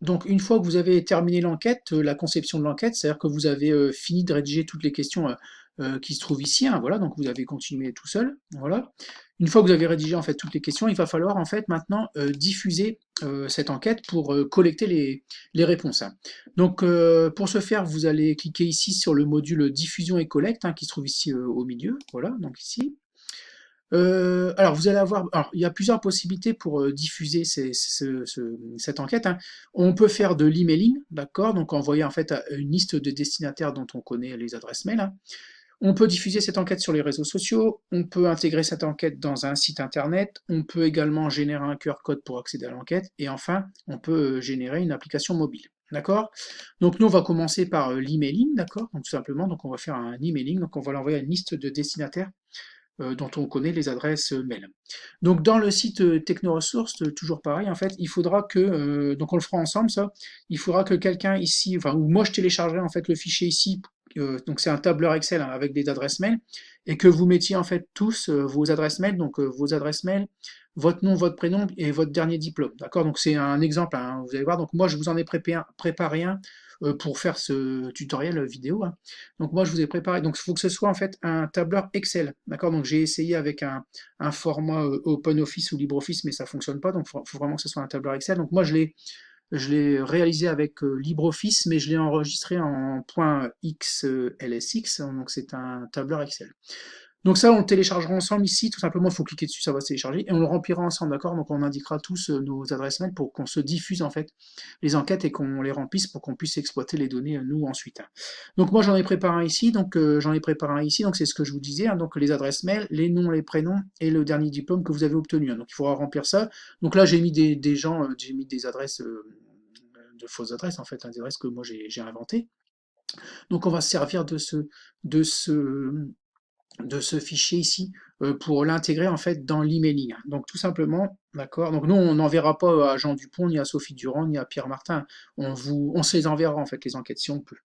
Donc, une fois que vous avez terminé l'enquête, la conception de l'enquête, c'est-à-dire que vous avez fini de rédiger toutes les questions qui se trouvent ici, hein, voilà, donc vous avez continué tout seul, voilà. Une fois que vous avez rédigé en fait toutes les questions, il va falloir en fait maintenant diffuser cette enquête pour collecter les réponses, hein. Donc, pour ce faire, vous allez cliquer ici sur le module diffusion et collecte, hein, qui se trouve ici au milieu, voilà, donc ici. Alors, vous allez avoir, alors, il y a plusieurs possibilités pour diffuser cette enquête, hein. On peut faire de l'emailing, d'accord, donc envoyer en fait à une liste de destinataires dont on connaît les adresses mail, hein. On peut diffuser cette enquête sur les réseaux sociaux, on peut intégrer cette enquête dans un site internet, on peut également générer un QR code pour accéder à l'enquête, et enfin, on peut générer une application mobile. D'accord. Donc nous, on va commencer par l'emailing, d'accord, donc tout simplement, donc on va faire un emailing, donc on va l'envoyer à une liste de destinataires dont on connaît les adresses mail. Donc dans le site TechnoResource, toujours pareil, en fait, il faudra que, donc on le fera ensemble ça, il faudra que quelqu'un ici, enfin, ou moi je téléchargerai en fait le fichier ici, donc c'est un tableur Excel, hein, avec des adresses mail, et que vous mettiez en fait tous vos adresses mail, donc vos adresses mail, votre nom, votre prénom et votre dernier diplôme, d'accord. Donc c'est un exemple, hein, vous allez voir, donc moi je vous en ai préparé un pour faire ce tutoriel vidéo, hein. Donc moi je vous ai préparé, donc il faut que ce soit en fait un tableur Excel, d'accord. Donc j'ai essayé avec un format OpenOffice ou LibreOffice, mais ça fonctionne pas, donc il faut vraiment que ce soit un tableur Excel. Donc moi je l'ai réalisé avec LibreOffice, mais je l'ai enregistré en .xlsx, donc c'est un tableur Excel. Donc ça, on le téléchargera ensemble ici, tout simplement, il faut cliquer dessus, ça va se télécharger, et on le remplira ensemble, d'accord. Donc on indiquera tous nos adresses mail pour qu'on se diffuse en fait les enquêtes et qu'on les remplisse pour qu'on puisse exploiter les données nous ensuite, hein. Donc moi j'en ai préparé un ici, donc c'est ce que je vous disais, hein, donc les adresses mail, les noms, les prénoms et le dernier diplôme que vous avez obtenu, hein. Donc il faudra remplir ça. Donc là j'ai mis des gens, j'ai mis des adresses de fausses adresses en fait, hein, des adresses que moi j'ai inventées. Donc on va se servir de ce de ce fichier ici pour l'intégrer en fait dans l'emailing. Donc tout simplement, d'accord. Donc nous on n'enverra pas à Jean Dupont, ni à Sophie Durand, ni à Pierre Martin. On se les enverra en fait les enquêtes si on peut.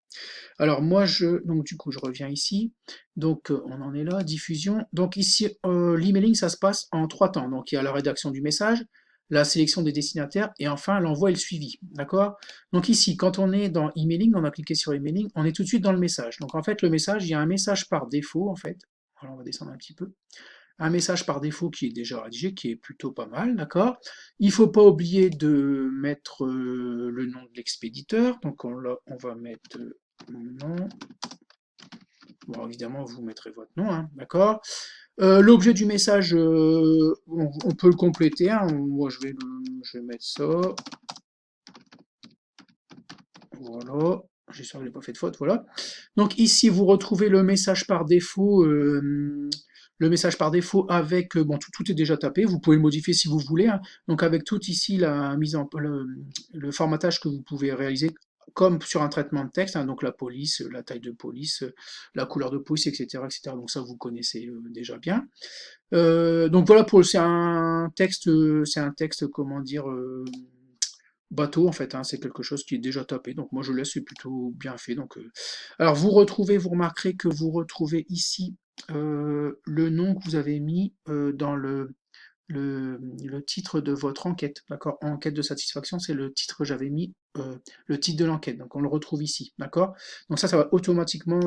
Alors moi donc du coup je reviens ici. Donc on en est là, diffusion. Donc ici l'emailing ça se passe en trois temps. Donc il y a la rédaction du message, la sélection des destinataires et enfin l'envoi et le suivi, d'accord. Donc ici, quand on est dans emailing, on a cliqué sur emailing, on est tout de suite dans le message. Donc en fait, le message, il y a un message par défaut en fait. Alors on va descendre un petit peu. Un message par défaut qui est déjà rédigé, qui est plutôt pas mal, d'accord. Il ne faut pas oublier de mettre le nom de l'expéditeur. Donc on va mettre mon nom. Bon, évidemment, vous mettrez votre nom, hein, d'accord. L'objet du message, on peut le compléter, hein. Moi, je vais mettre ça. Voilà. J'espère que je n'ai pas fait de faute, voilà. Donc ici, vous retrouvez le message par défaut. Le message par défaut avec, bon, tout est déjà tapé, vous pouvez le modifier si vous voulez, hein. Donc avec tout ici, le formatage que vous pouvez réaliser comme sur un traitement de texte, hein, donc la police, la taille de police, la couleur de police, etc., etc. Donc ça, vous connaissez déjà bien. Donc voilà, c'est un texte, comment dire, bateau en fait, hein, c'est quelque chose qui est déjà tapé, donc moi je laisse, c'est plutôt bien fait. Donc, alors vous remarquerez que vous retrouvez ici le nom que vous avez mis dans le titre de votre enquête, d'accord? Enquête de satisfaction, c'est le titre que j'avais mis, le titre de l'enquête, donc on le retrouve ici, d'accord? Donc ça va automatiquement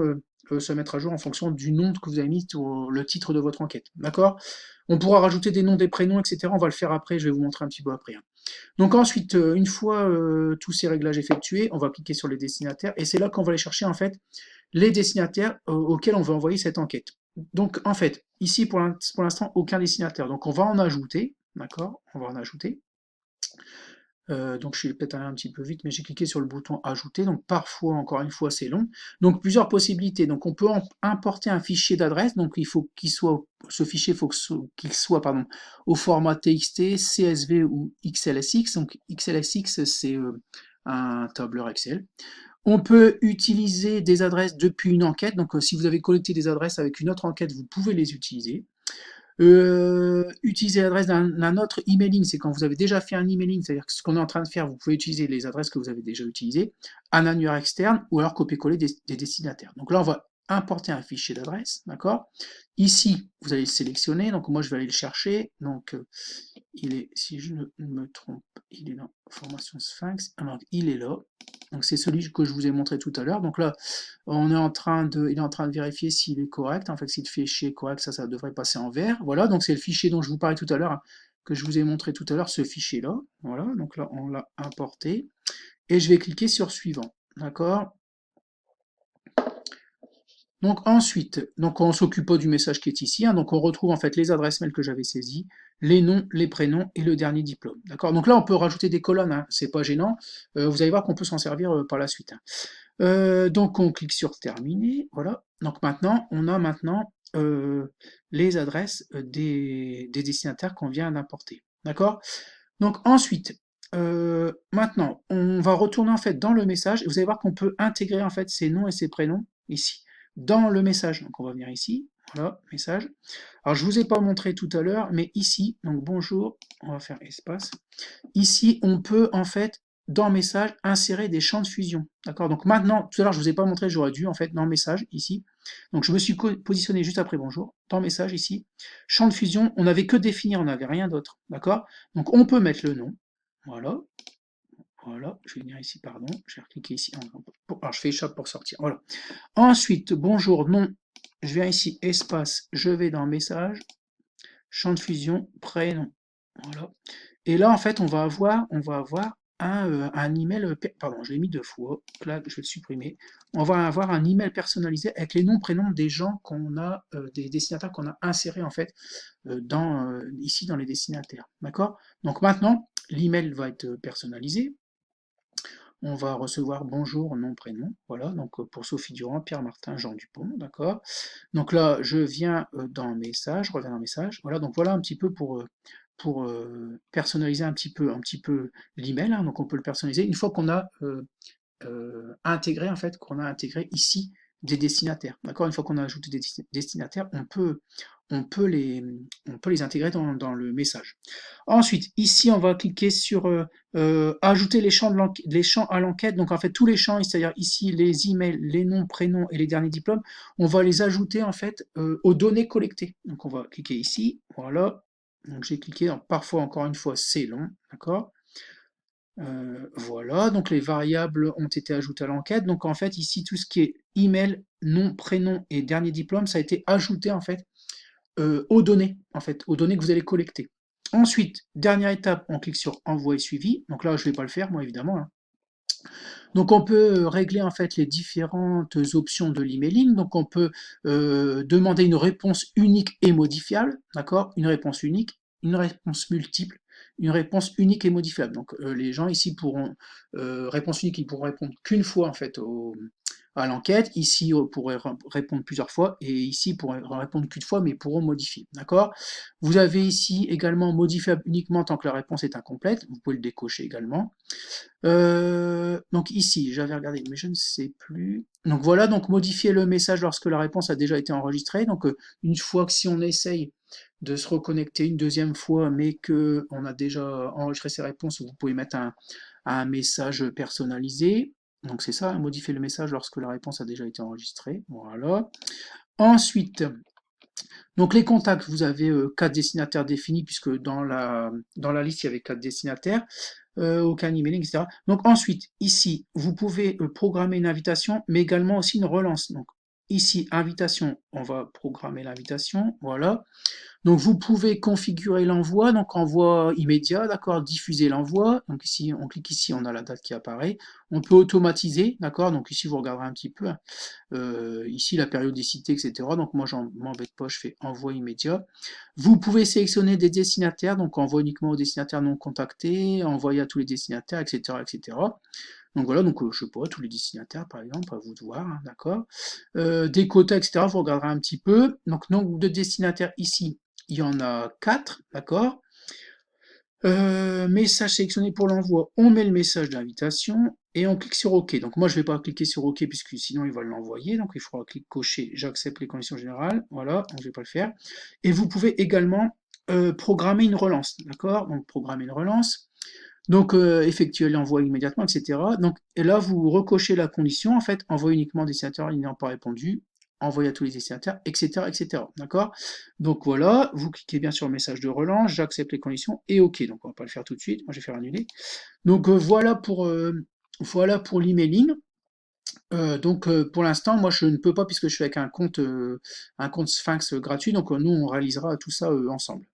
se mettre à jour en fonction du nom que vous avez mis sur le titre de votre enquête, d'accord? On pourra rajouter des noms, des prénoms, etc. On va le faire après, je vais vous montrer un petit peu après, hein. Donc ensuite, une fois tous ces réglages effectués, on va cliquer sur les destinataires et c'est là qu'on va aller chercher en fait les destinataires auxquels on veut envoyer cette enquête. Donc en fait, ici pour l'instant, aucun destinataire. Donc on va en ajouter, d'accord? On va en ajouter. Donc je suis peut-être allé un petit peu vite, mais j'ai cliqué sur le bouton ajouter. Donc parfois, encore une fois, c'est long. Donc plusieurs possibilités. Donc on peut importer un fichier d'adresse. Donc il faut ce fichier, il faut qu'il soit, pardon, au format TXT, CSV ou XLSX. Donc XLSX, c'est un tableur Excel. On peut utiliser des adresses depuis une enquête. Donc si vous avez collecté des adresses avec une autre enquête, vous pouvez les utiliser. Utiliser l'adresse d'un autre emailing, c'est quand vous avez déjà fait un emailing, c'est-à-dire que ce qu'on est en train de faire, vous pouvez utiliser les adresses que vous avez déjà utilisées, un annuaire externe, ou alors copier-coller des destinataires. Donc là, on va importer un fichier d'adresse, d'accord? Ici, vous allez le sélectionner, donc moi je vais aller le chercher, donc il est, si je ne me trompe, il est dans formation Sphinx, alors il est là, donc c'est celui que je vous ai montré tout à l'heure, donc là, il est en train de vérifier s'il est correct, en fait si le fichier est correct, ça devrait passer en vert, voilà, donc c'est le fichier dont je vous parlais tout à l'heure, hein, que je vous ai montré tout à l'heure, ce fichier-là, voilà, donc là on l'a importé, et je vais cliquer sur suivant, d'accord? Donc ensuite, donc on s'occupe pas du message qui est ici, hein, donc on retrouve en fait les adresses mail que j'avais saisies, les noms, les prénoms et le dernier diplôme. D'accord. Donc là on peut rajouter des colonnes, hein, c'est pas gênant. Vous allez voir qu'on peut s'en servir par la suite, hein. Donc on clique sur terminer, voilà. Donc maintenant on a les adresses des destinataires qu'on vient d'importer. D'accord. Donc ensuite, maintenant on va retourner en fait dans le message et vous allez voir qu'on peut intégrer en fait ces noms et ces prénoms ici dans le message. Donc on va venir ici, voilà, message. Alors je vous ai pas montré tout à l'heure, mais ici, donc bonjour, on va faire espace. Ici, on peut en fait dans message insérer des champs de fusion. D'accord. Donc maintenant, tout à l'heure je vous ai pas montré, j'aurais dû en fait dans message ici. Donc je me suis positionné juste après bonjour, dans message ici, champ de fusion, on n'avait que définir, on n'avait rien d'autre. D'accord. Donc on peut mettre le nom, voilà. Voilà, je vais venir ici, pardon, je vais recliquer ici. Alors je fais échappe pour sortir. Voilà. Ensuite, bonjour, non, je viens ici, espace, je vais dans message, champ de fusion, prénom. Voilà. Et là, en fait, on va avoir un email, pardon, je l'ai mis deux fois, là, je vais le supprimer. On va avoir un email personnalisé avec les noms, prénoms des gens qu'on a, des destinataires qu'on a insérés, en fait, ici dans les destinataires. D'accord? Donc maintenant, l'email va être personnalisé. On va recevoir bonjour, nom, prénom. Voilà, donc pour Sophie Durand, Pierre Martin, Jean Dupont, d'accord. Donc là, je viens dans message, je reviens dans message. Voilà, donc voilà un petit peu pour personnaliser un petit peu l'email, hein. Donc on peut le personnaliser une fois qu'on a intégré en fait, qu'on a intégré ici des destinataires. D'accord. Une fois qu'on a ajouté des destinataires, on peut les, on peut les intégrer dans le message. Ensuite, ici, on va cliquer sur ajouter les champs à l'enquête. Donc, en fait, tous les champs, c'est-à-dire ici, les emails, les noms, prénoms et les derniers diplômes, on va les ajouter, en fait, aux données collectées. Donc, on va cliquer ici. Voilà. Donc, j'ai cliqué. Donc, parfois, encore une fois, c'est long. D'accord. Voilà, donc les variables ont été ajoutées à l'enquête. Donc en fait, ici, tout ce qui est email, nom, prénom et dernier diplôme, ça a été ajouté en fait aux données, aux données que vous allez collecter. Ensuite, dernière étape, on clique sur envoyer suivi. Donc là, je ne vais pas le faire, moi évidemment, hein. Donc on peut régler en fait les différentes options de l'emailing. Donc on peut demander une réponse unique et modifiable, d'accord? Une réponse unique, une réponse multiple, une réponse unique et modifiable. Donc les gens ici pourront réponse unique, ils pourront répondre qu'une fois en fait à l'enquête. Ici, on pourrait répondre plusieurs fois, et ici, pourrait répondre qu'une fois, mais pourront modifier. D'accord. Vous avez ici également modifiable uniquement tant que la réponse est incomplète. Vous pouvez le décocher également. Donc ici, j'avais regardé, mais je ne sais plus. Donc voilà, donc modifier le message lorsque la réponse a déjà été enregistrée. Donc une fois que si on essaye de se reconnecter une deuxième fois, mais que on a déjà enregistré ses réponses, vous pouvez mettre un message personnalisé. Donc c'est ça, modifier le message lorsque la réponse a déjà été enregistrée. Voilà. Ensuite, donc les contacts, vous avez 4 destinataires définis, puisque dans la liste, il y avait 4 destinataires, aucun emailing, etc. Donc ensuite, ici, vous pouvez programmer une invitation, mais également aussi une relance. Donc ici, invitation, on va programmer l'invitation, voilà. Donc vous pouvez configurer l'envoi, donc envoi immédiat, d'accord, diffuser l'envoi. Donc ici, on clique ici, on a la date qui apparaît. On peut automatiser, d'accord, donc ici vous regarderez un petit peu, hein. Ici la périodicité, etc. Donc moi j'en m'embête pas, je fais envoi immédiat. Vous pouvez sélectionner des destinataires, donc envoi uniquement aux destinataires non contactés, envoyer à tous les destinataires, etc. etc. Donc voilà, donc je sais pas, tous les destinataires par exemple, à vous de voir, hein, d'accord. Des quotas, etc. Vous regarderez un petit peu. Donc nombre de destinataires ici, il y en a 4, d'accord. Message sélectionné pour l'envoi, on met le message d'invitation et on clique sur OK. Donc moi je ne vais pas cliquer sur OK puisque sinon il va l'envoyer, donc il faudra cliquer cocher j'accepte les conditions générales, voilà, donc je ne vais pas le faire. Et vous pouvez également programmer une relance, d'accord. Donc programmer une relance, donc effectuer l'envoi immédiatement, etc. Donc et là vous recochez la condition, en fait, envoie uniquement destinataire n'ayant pas répondu, envoyer à tous les destinataires, etc., etc. D'accord? Donc voilà, vous cliquez bien sur le message de relance, j'accepte les conditions et OK. Donc on va pas le faire tout de suite, moi je vais faire annuler. Donc voilà pour l'emailing. Donc pour l'instant, moi je ne peux pas puisque je suis avec un compte Sphinx gratuit, donc nous on réalisera tout ça ensemble.